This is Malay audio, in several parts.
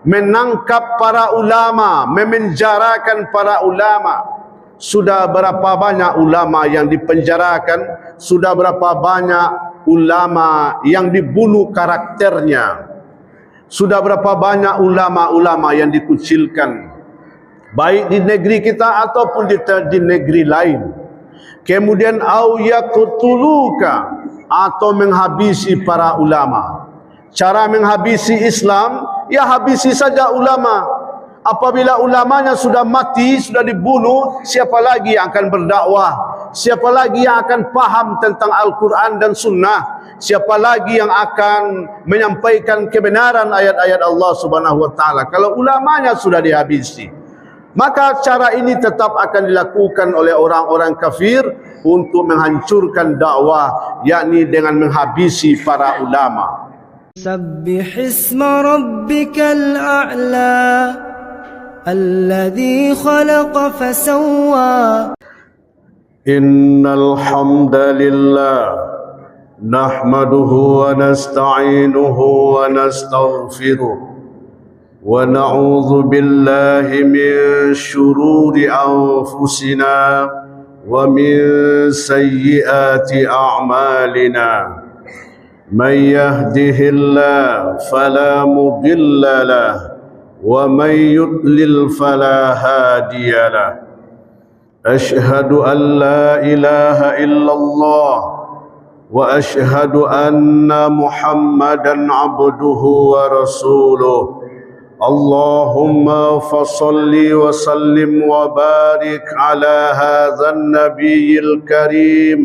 menangkap para ulama, memenjarakan para ulama. Sudah berapa banyak ulama yang dipenjarakan, sudah berapa banyak ulama yang dibunuh karakternya, sudah berapa banyak ulama-ulama yang dikucilkan, baik di negeri kita ataupun di negeri lain. Kemudian au yaqtuluka, atau menghabisi para ulama. Cara menghabisi Islam, ya habisi saja ulama. Apabila ulamanya sudah mati, sudah dibunuh, siapa lagi yang akan berdakwah? Siapa lagi yang akan paham tentang Al-Quran dan Sunnah? Siapa lagi yang akan menyampaikan kebenaran ayat-ayat Allah Subhanahu wa taala kalau ulamanya sudah dihabisi? Maka cara ini tetap akan dilakukan oleh orang-orang kafir untuk menghancurkan dakwah, yakni dengan menghabisi para ulama. Sabbih isma rabbikal a'la alladhi khalaqa fasawwa. Innal hamdalillah nahmaduhu wa nasta'inuhu wa nastaghfiruh ونعوذ بالله من شرور أنفسنا ومن سيئات أعمالنا من يهده الله فلا مضل له ومن يضلل فلا هادي له أشهد أن لا إله إلا الله وأشهد أن محمدا عبده ورسوله اللهم فصل وسلم وبارك على هذا النبي الكريم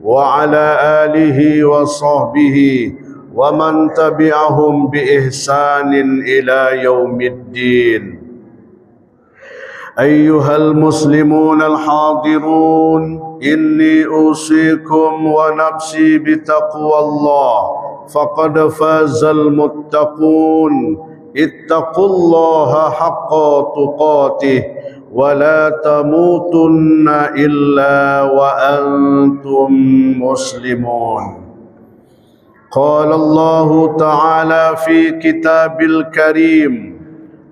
وعلى آله وصحبه ومن تبعهم بإحسان إلى يوم الدين. أيها المسلمون الحاضرون إني أوصيكم ونفسي بتقوى الله فقد فاز المتقون اتقوا الله حق تقاته ولا تموتن إلا وأنتم مسلمون. قال الله تعالى في كتاب الكريم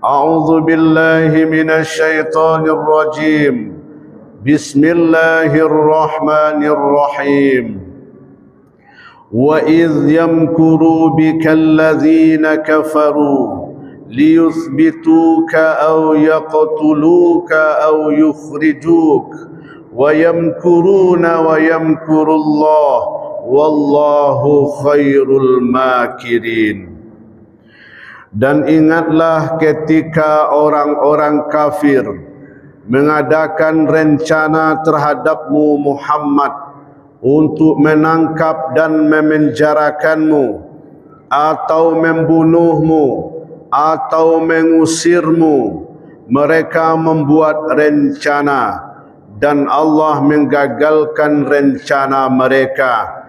أعوذ بالله من الشيطان الرجيم بسم الله الرحمن الرحيم وإذ يمكر بك الذين كفروا ليثبتوك أو يقتلوك أو يخرجوك ويمكرون ويمكر الله والله خير الماكرين. Dan ingatlah ketika orang-orang kafir mengadakan rencana terhadapmu Muhammad untuk menangkap dan memenjarakanmu atau membunuhmu atau mengusirmu. Mereka membuat rencana dan Allah menggagalkan rencana mereka,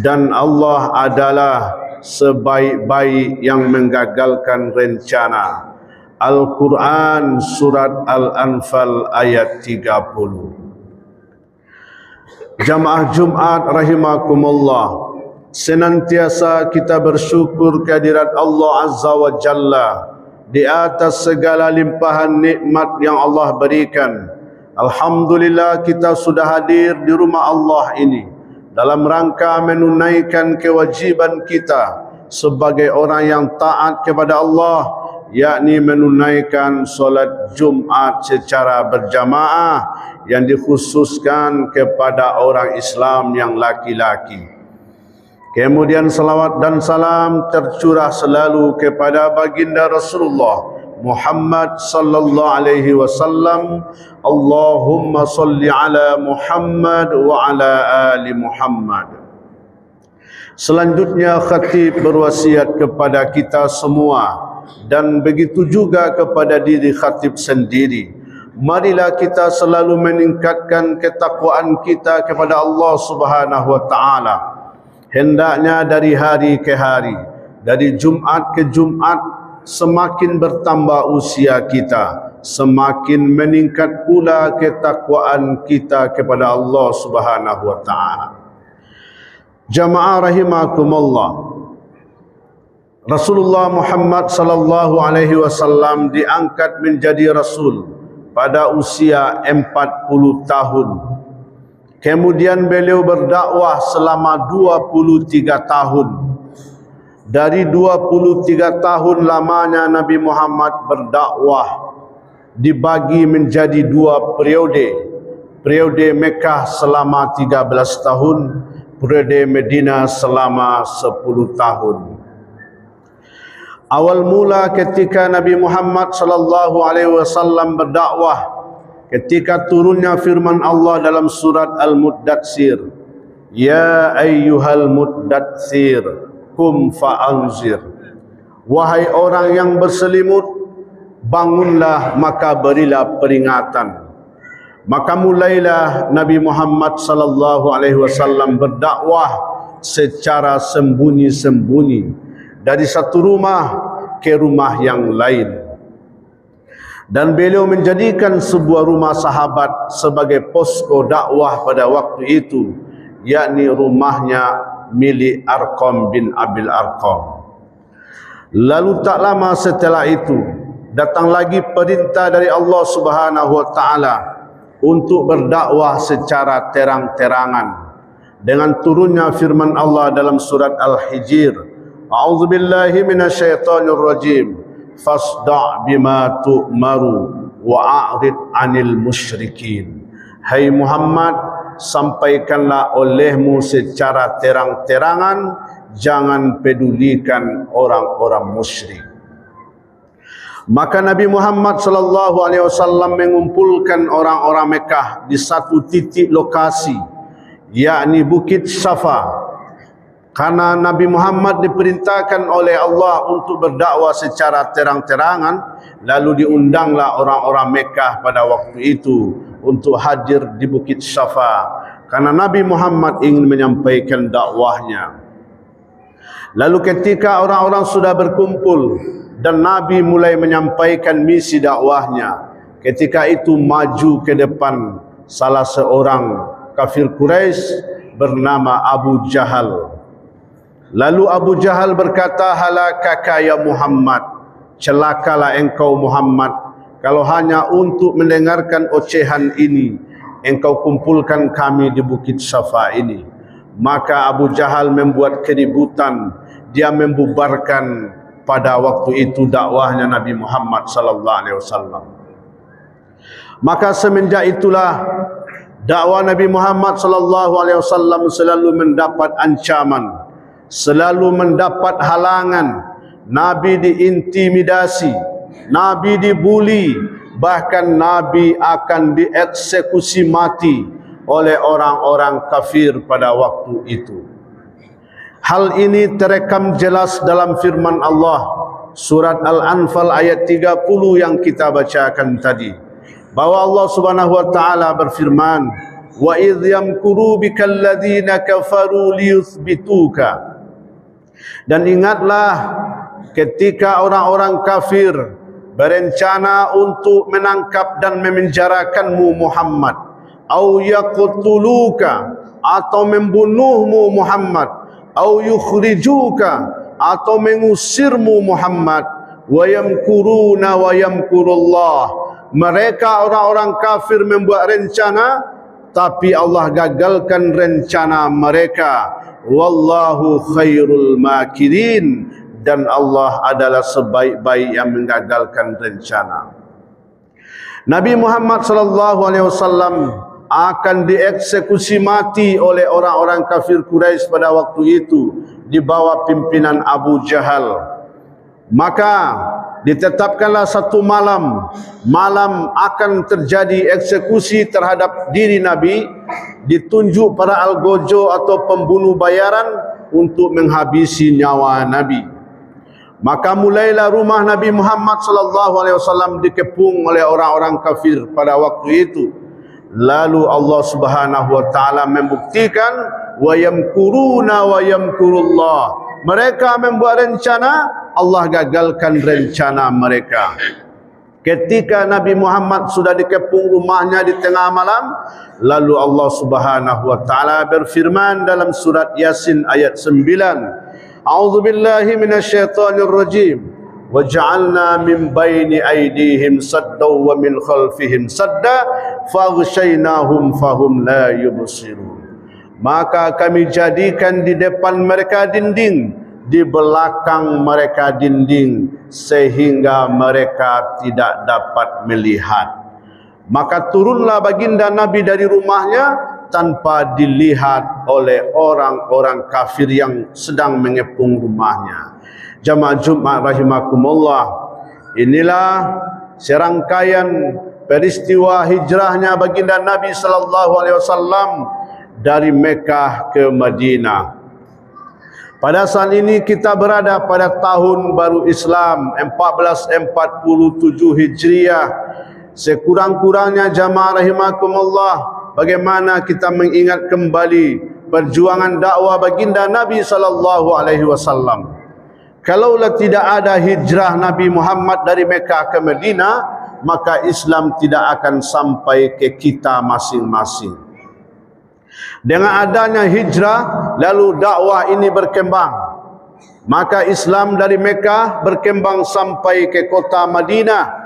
dan Allah adalah sebaik-baik yang menggagalkan rencana. Al-Quran Surat Al-Anfal ayat 30. Jamaah Jumat rahimakumullah, senantiasa kita bersyukur kehadirat Allah Azza wa Jalla di atas segala limpahan nikmat yang Allah berikan. Alhamdulillah kita sudah hadir di rumah Allah ini dalam rangka menunaikan kewajiban kita sebagai orang yang taat kepada Allah, yakni menunaikan solat Jumat secara berjamaah yang dikhususkan kepada orang Islam yang laki-laki. Kemudian salawat dan salam tercurah selalu kepada baginda Rasulullah Muhammad sallallahu alaihi wasallam. Allahumma salli ala Muhammad wa ala ali Muhammad. Selanjutnya khatib berwasiat kepada kita semua dan begitu juga kepada diri khatib sendiri. Marilah kita selalu meningkatkan ketakwaan kita kepada Allah Subhanahu wa taala. Hendaknya dari hari ke hari, dari Jumat ke Jumat, semakin bertambah usia kita, semakin meningkat pula ketakwaan kita kepada Allah Subhanahu wa taala. Jamaah rahimakumullah, Rasulullah Muhammad sallallahu alaihi wasallam diangkat menjadi rasul pada usia 40 tahun. Kemudian beliau berdakwah selama 23 tahun. Dari 23 tahun lamanya Nabi Muhammad berdakwah dibagi menjadi 2 periode. Periode Mekah selama 13 tahun, periode Madinah selama 10 tahun. Awal mula ketika Nabi Muhammad sallallahu alaihi wasallam berdakwah, ketika turunnya firman Allah dalam surat Al-Muddatsir, ya ayyuhal muddatsir qum fa'anzir, wahai orang yang berselimut, bangunlah maka berilah peringatan. Maka mulailah Nabi Muhammad sallallahu alaihi wasallam berdakwah secara sembunyi-sembunyi dari satu rumah ke rumah yang lain. Dan beliau menjadikan sebuah rumah sahabat sebagai posko dakwah pada waktu itu, yakni rumahnya milik Arqam bin Abil Arqam. Lalu tak lama setelah itu datang lagi perintah dari Allah Subhanahu wa taala untuk berdakwah secara terang-terangan dengan turunnya firman Allah dalam surat Al-Hijr, a'udzu billahi minasyaitonir rajim, fasda' bima tu'maru wa a'rid 'anil musyrikin. Hai Muhammad, sampaikanlah olehmu secara terang-terangan, jangan pedulikan orang-orang musyrik. Maka Nabi Muhammad sallallahu alaihi wasallam mengumpulkan orang-orang Mekah di satu titik lokasi, yakni Bukit Safa. Karena Nabi Muhammad diperintahkan oleh Allah untuk berdakwah secara terang-terangan, lalu diundanglah orang-orang Mekah pada waktu itu untuk hadir di Bukit Safa, karena Nabi Muhammad ingin menyampaikan dakwahnya. Lalu ketika orang-orang sudah berkumpul dan Nabi mulai menyampaikan misi dakwahnya, ketika itu maju ke depan salah seorang kafir Quraisy bernama Abu Jahal. Lalu Abu Jahal berkata, halakaka ya Muhammad, celakalah engkau Muhammad, kalau hanya untuk mendengarkan ocehan ini engkau kumpulkan kami di Bukit Safa ini. Maka Abu Jahal membuat keributan, dia membubarkan pada waktu itu dakwahnya Nabi Muhammad sallallahu alaihi wasallam. Maka semenjak itulah dakwah Nabi Muhammad sallallahu alaihi wasallam selalu mendapat ancaman, selalu mendapat halangan. Nabi diintimidasi, Nabi dibuli, bahkan Nabi akan dieksekusi mati oleh orang-orang kafir pada waktu itu. Hal ini terekam jelas dalam firman Allah surat Al-Anfal ayat 30 yang kita bacakan tadi, bahwa Allah Subhanahu wa taala berfirman, wa idh yamkuru bikal ladzina kafaru liyuthbituka. Dan ingatlah ketika orang-orang kafir berencana untuk menangkap dan memenjarakanmu Muhammad, au yaqtuluka, atau membunuhmu Muhammad, au yukhrijuka, atau mengusirmu Muhammad, wa yamkuruna wa yamkurullah. Mereka orang-orang kafir membuat rencana, tapi Allah gagalkan rencana mereka. Wallahu khairul makirin, dan Allah adalah sebaik-baik yang menggagalkan rencana. Nabi Muhammad sallallahu alaihi wasallam akan dieksekusi mati oleh orang-orang kafir Quraisy pada waktu itu di bawah pimpinan Abu Jahal. Maka ditetapkanlah satu malam akan terjadi eksekusi terhadap diri Nabi, ditunjuk para algojo atau pembunuh bayaran untuk menghabisi nyawa Nabi. Maka mulailah rumah Nabi Muhammad sallallahu alaihi wasallam dikepung oleh orang-orang kafir pada waktu itu. Lalu Allah Subhanahu wa taala membuktikan, wa yamkuruna wa yamkurullah. Mereka membuat rencana, Allah gagalkan rencana mereka. Ketika Nabi Muhammad sudah dikepung rumahnya di tengah malam, lalu Allah Subhanahu wa taala berfirman dalam surat Yasin ayat 9, A'udzubillahi minasyaitonir rajim. Waj'alna min baini aydihim saddaw wa min khalfihim sadda faghshaynahum fahum la yubsirun. Maka kami jadikan di depan mereka dinding, di belakang mereka dinding, sehingga mereka tidak dapat melihat. Maka turunlah baginda Nabi dari rumahnya tanpa dilihat oleh orang-orang kafir yang sedang mengepung rumahnya. Jamaah Jumat rahimakumullah, inilah serangkaian peristiwa hijrahnya baginda Nabi sallallahu alaihi wasallam dari Mekah ke Madinah. Pada saat ini kita berada pada tahun baru Islam 1447 Hijriah. Sekurang-kurangnya jamaah rahimakumullah, bagaimana kita mengingat kembali perjuangan dakwah baginda Nabi sallallahu alaihi wasallam. Kalaulah tidak ada hijrah Nabi Muhammad dari Mekah ke Madinah, maka Islam tidak akan sampai ke kita masing-masing. Dengan adanya hijrah, lalu dakwah ini berkembang. Maka Islam dari Mekah berkembang sampai ke kota Madinah.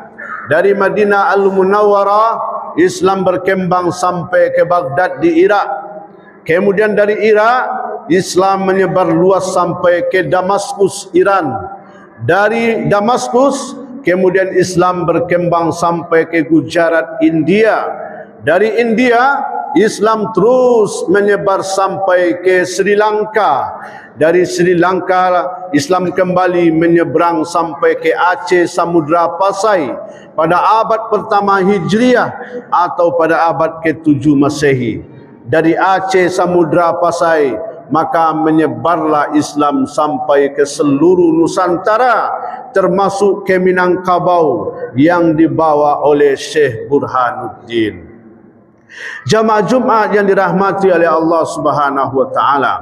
Dari Madinah Al-Munawwarah, Islam berkembang sampai ke Baghdad di Irak. Kemudian dari Irak, Islam menyebar luas sampai ke Damaskus, Iran. Dari Damaskus, kemudian Islam berkembang sampai ke Gujarat, India. Dari India, Islam terus menyebar sampai ke Sri Lanka. Dari Sri Lanka, Islam kembali menyeberang sampai ke Aceh, Samudra Pasai pada abad pertama Hijriah atau pada abad ke-7 Masehi. Dari Aceh, Samudra Pasai, maka menyebarlah Islam sampai ke seluruh Nusantara, termasuk ke Minangkabau yang dibawa oleh Syekh Burhanuddin. Jamaah Jumat yang dirahmati oleh Allah Subhanahu wa taala,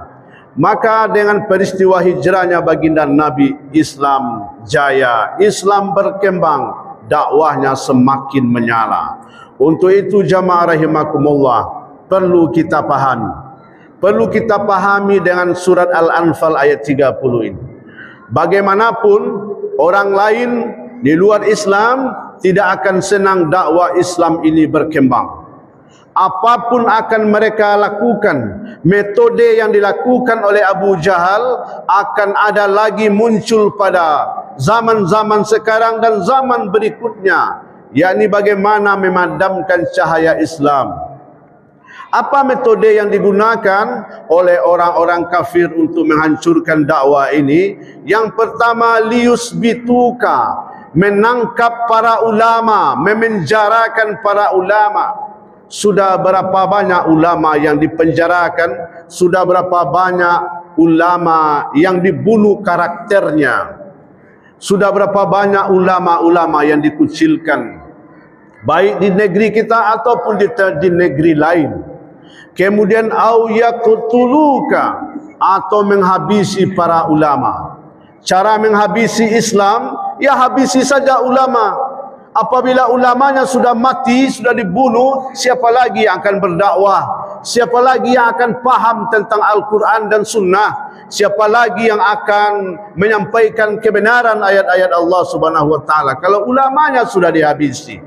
maka dengan peristiwa hijrahnya baginda Nabi, Islam jaya, Islam berkembang, dakwahnya semakin menyala. Untuk itu jamaah rahimakumullah, perlu kita pahami dengan surat Al-Anfal ayat 30 ini. Bagaimanapun orang lain di luar Islam tidak akan senang dakwah Islam ini berkembang. Apapun akan mereka lakukan, metode yang dilakukan oleh Abu Jahal akan ada lagi muncul pada zaman-zaman sekarang dan zaman berikutnya, yakni bagaimana memadamkan cahaya Islam. Apa metode yang digunakan oleh orang-orang kafir untuk menghancurkan dakwah ini? Yang pertama, liyusbituka, menangkap para ulama, memenjarakan para ulama. Sudah berapa banyak ulama yang dipenjarakan, sudah berapa banyak ulama yang dibunuh karakternya, sudah berapa banyak ulama-ulama yang dikucilkan, baik di negeri kita ataupun di negeri lain. Kemudian au yaqtuluka, atau menghabisi para ulama. Cara menghabisi Islam, ya habisi saja ulama. Apabila ulamanya sudah mati, sudah dibunuh, siapa lagi yang akan berdakwah? Siapa lagi yang akan paham tentang Al-Quran dan Sunnah? Siapa lagi yang akan menyampaikan kebenaran ayat-ayat Allah Subhanahu wa taala kalau ulamanya sudah dihabisi?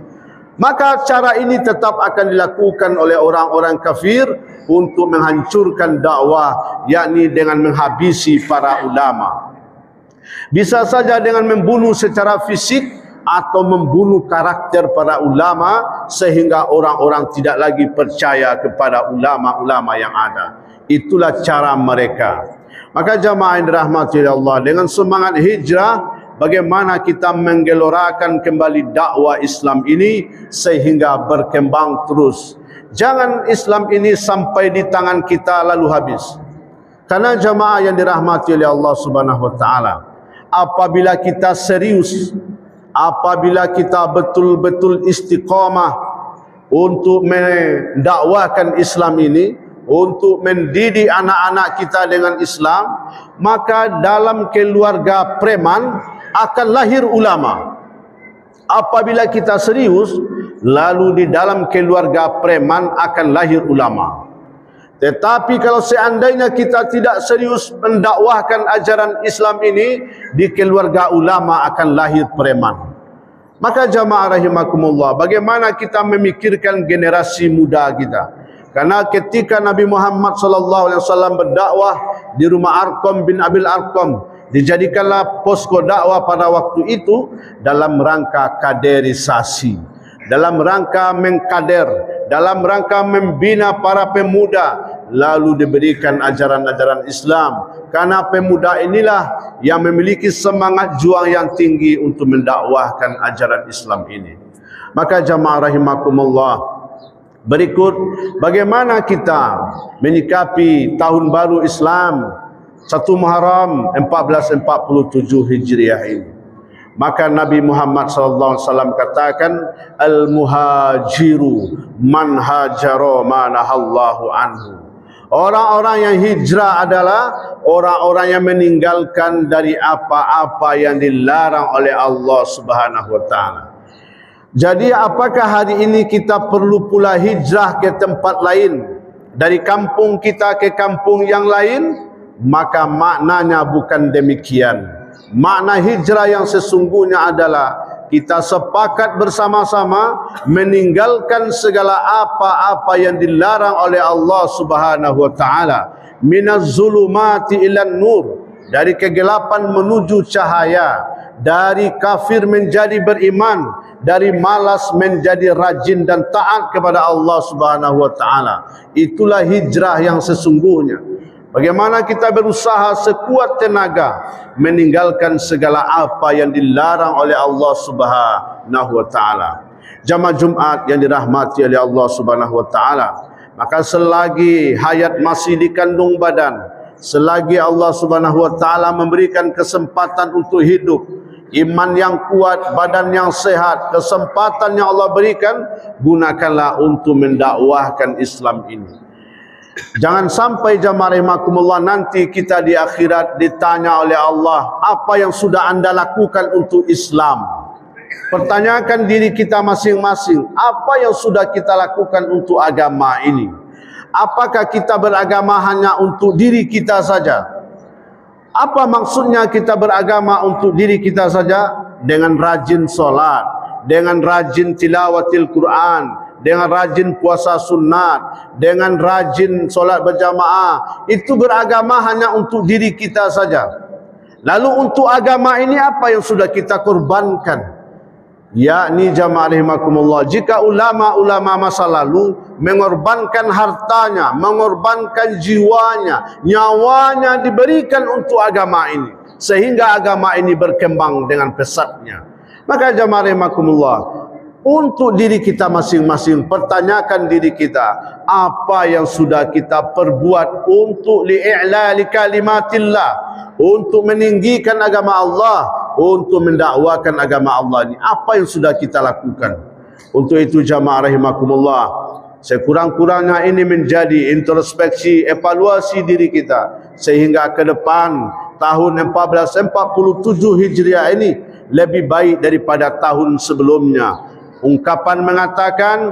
Maka cara ini tetap akan dilakukan oleh orang-orang kafir untuk menghancurkan dakwah, yakni dengan menghabisi para ulama. Bisa saja dengan membunuh secara fisik atau membunuh karakter para ulama sehingga orang-orang tidak lagi percaya kepada ulama-ulama yang ada. Itulah cara mereka. Maka jamaah yang dirahmati Allah, dengan semangat hijrah, bagaimana kita menggelorakan kembali dakwah Islam ini sehingga berkembang terus. Jangan Islam ini sampai di tangan kita lalu habis. Karena jamaah yang dirahmati oleh Allah Subhanahu wa taala, apabila kita serius, apabila kita betul-betul istiqamah untuk mendakwakan Islam ini, untuk mendidik anak-anak kita dengan Islam, maka dalam keluarga preman akan lahir ulama. Apabila kita serius, lalu di dalam keluarga preman akan lahir ulama. Tetapi kalau seandainya kita tidak serius mendakwahkan ajaran Islam ini, di keluarga ulama akan lahir preman. Maka jamaah rahimakumullah, bagaimana kita memikirkan generasi muda kita? Karena ketika Nabi Muhammad SAW berdakwah di rumah Arqam bin Abil Arqam, dijadikanlah posko dakwah pada waktu itu dalam rangka kaderisasi, dalam rangka mengkader, dalam rangka membina para pemuda, lalu diberikan ajaran-ajaran Islam. Karena pemuda inilah yang memiliki semangat juang yang tinggi untuk mendakwahkan ajaran Islam ini. Maka jamaah rahimakumullah, berikut bagaimana kita menyikapi tahun baru Islam 1 Muharram 1447 Hijriah ini. Maka Nabi Muhammad SAW katakan, al-muhajiru man hajara ma nahallahu anhu. Orang-orang yang hijrah adalah orang-orang yang meninggalkan dari apa-apa yang dilarang oleh Allah Subhanahu wa taala. Jadi apakah hari ini kita perlu pula hijrah ke tempat lain, dari kampung kita ke kampung yang lain? Maka maknanya bukan demikian. Makna hijrah yang sesungguhnya adalah kita sepakat bersama-sama meninggalkan segala apa-apa yang dilarang oleh Allah Subhanahu wa taala, minaz zulumati ilan nur, dari kegelapan menuju cahaya, dari kafir menjadi beriman, dari malas menjadi rajin dan taat kepada Allah Subhanahu wa taala. Itulah hijrah yang sesungguhnya. Bagaimana kita berusaha sekuat tenaga meninggalkan segala apa yang dilarang oleh Allah Subhanahu wa taala. Jamaah Jumat yang dirahmati oleh Allah Subhanahu wa taala, maka selagi hayat masih dikandung badan, selagi Allah Subhanahu wa taala memberikan kesempatan untuk hidup, iman yang kuat, badan yang sehat, kesempatan yang Allah berikan, gunakanlah untuk mendakwahkan Islam ini. Jangan sampai jamaah rahimakumullah nanti kita di akhirat ditanya oleh Allah, apa yang sudah anda lakukan untuk Islam? Pertanyakan diri kita masing-masing, apa yang sudah kita lakukan untuk agama ini? Apakah kita beragama hanya untuk diri kita saja? Apa maksudnya kita beragama untuk diri kita saja? Dengan rajin solat, dengan rajin tilawatil Quran, dengan rajin puasa sunat, dengan rajin solat berjamaah. Itu beragama hanya untuk diri kita saja. Lalu untuk agama ini apa yang sudah kita korbankan? Yakni jamaah rahimakumullah, jika ulama-ulama masa lalu mengorbankan hartanya, mengorbankan jiwanya, nyawanya diberikan untuk agama ini, sehingga agama ini berkembang dengan pesatnya. Maka jamaah rahimakumullah, untuk diri kita masing-masing, pertanyakan diri kita, apa yang sudah kita perbuat untuk li'ilali kalimatillah, untuk meninggikan agama Allah, untuk mendakwakan agama Allah ini, apa yang sudah kita lakukan? Untuk itu jamaah rahimakumullah, sekurang-kurangnya ini menjadi introspeksi, evaluasi diri kita, sehingga ke depan tahun 1447 Hijriah ini lebih baik daripada tahun sebelumnya. Ungkapan mengatakan,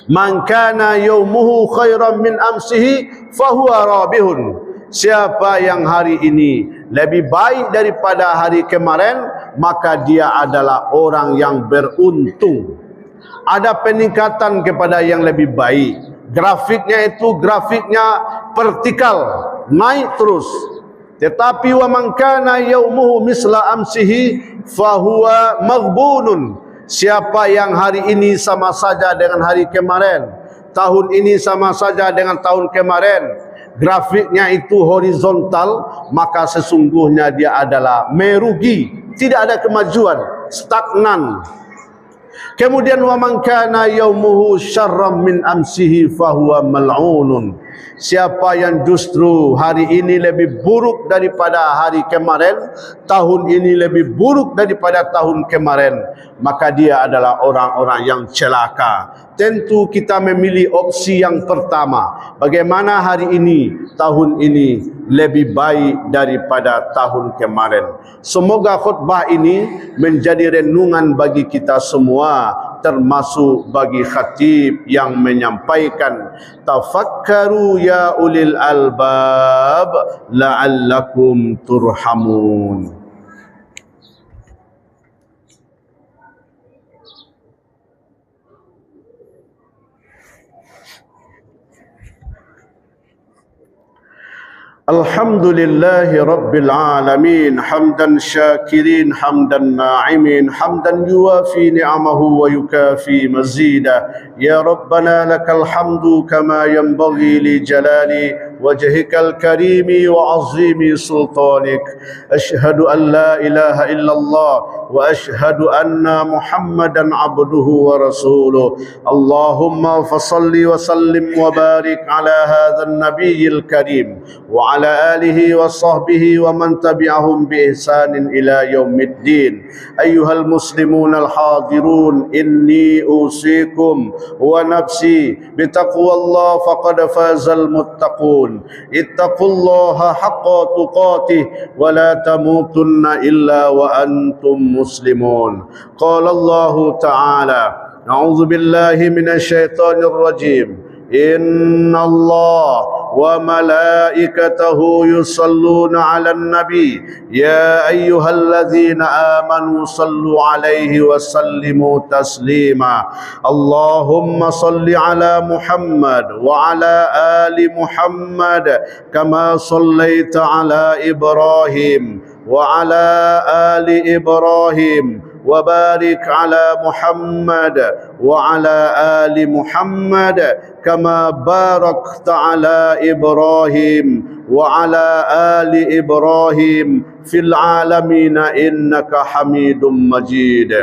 man kana yaumuhu khairan min amsihi fahuwa rabihun. Siapa yang hari ini lebih baik daripada hari kemarin, maka dia adalah orang yang beruntung. Ada peningkatan kepada yang lebih baik. Grafiknya itu grafiknya vertikal, naik terus. Tetapi wa man kana yaumuhu misla amsihi fahuwa maghbunun. Siapa yang hari ini sama saja dengan hari kemarin, tahun ini sama saja dengan tahun kemarin, grafiknya itu horizontal, maka sesungguhnya dia adalah merugi, tidak ada kemajuan, stagnan. Kemudian wa man kana yaumuhu syarram min amsihi fahuwa mal'unun. Siapa yang justru hari ini lebih buruk daripada hari kemarin, tahun ini lebih buruk daripada tahun kemarin, maka dia adalah orang-orang yang celaka. Tentu kita memilih opsi yang pertama. Bagaimana hari ini, tahun ini lebih baik daripada tahun kemarin. Semoga khutbah ini menjadi renungan bagi kita semua termasuk bagi khatib yang menyampaikan, tafakkaru ya ulil albab la'allakum turhamun. Alhamdulillahi Rabbil Alamin, hamdan syakirin, hamdan na'imin, hamdan yuwafi ni'amahu wa yukafi mazidah. Ya Rabbana lakal hamdu kama yanbaghi li jalali wajhikal karimi wa azimi sultanik. Ashhadu an la ilaha illallah wa ashhadu anna Muhammadan abduhu wa rasuluh. Allahumma fasalli wa sallim wa barik ala hadzal nabiyil karim wa ala alihi wa sahbihi wa man tabi'ahum bi ihsanin ila yaumiddin. Ayyuhal muslimun al hadirun, inni usikum wa nafsi bitaqwallah faqad fazal muttaqun. Ittaqullaha haqqa tuqatih wa la tamutunna illa wa antum muslimun. Qala Allah ta'ala, a'udzu billahi minasy syaithanir rajim. Inna Allah wa malaikatahu yusalluna 'alan nabi ya ayyuhalladzina amanu sallu 'alaihi wa sallimu taslima. Allahumma salli 'ala Muhammad wa 'ala ali Muhammad kama sallaita 'ala Ibrahim wa 'ala ali Ibrahim wa barik 'ala Muhammad wa 'ala ali Muhammad kama barakta 'ala Ibrahim wa 'ala ali Ibrahim fil 'alamin innaka Hamidum Majid.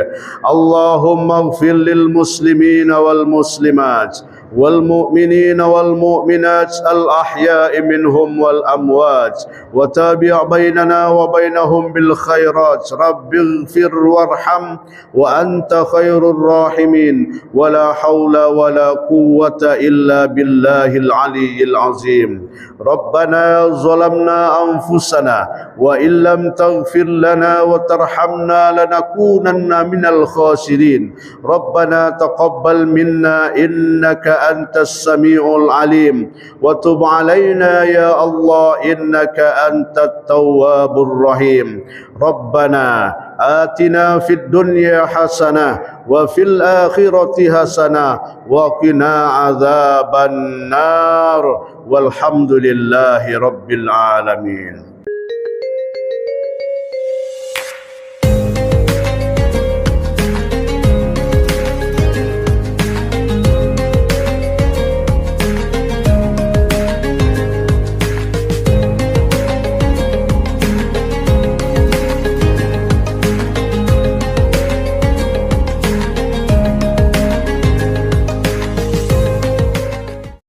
Allahumma ighfir lil muslimina wal muslimat wal mu'minina wal mu'minat al ahya'i minhum wal amwat wa tabi' bainana wa bainahum bil khairat. Rabbighfir warham wa anta khairur rahimin wa la hawla wa la quwwata illa billahil aliyyil azim. Rabbana zalamna anfusana wa illam taghfir lana wa tarhamna lanakunanna minal khasirin. Rabbana taqabbal minna innaka antas samiul alim wa tub alaina ya Allah innaka antat tawwabur rahim. Rabbana atina fid dunya hasanah wa fil akhirati hasanah wa qina adzaban nar walhamdulillahi rabbil alamin.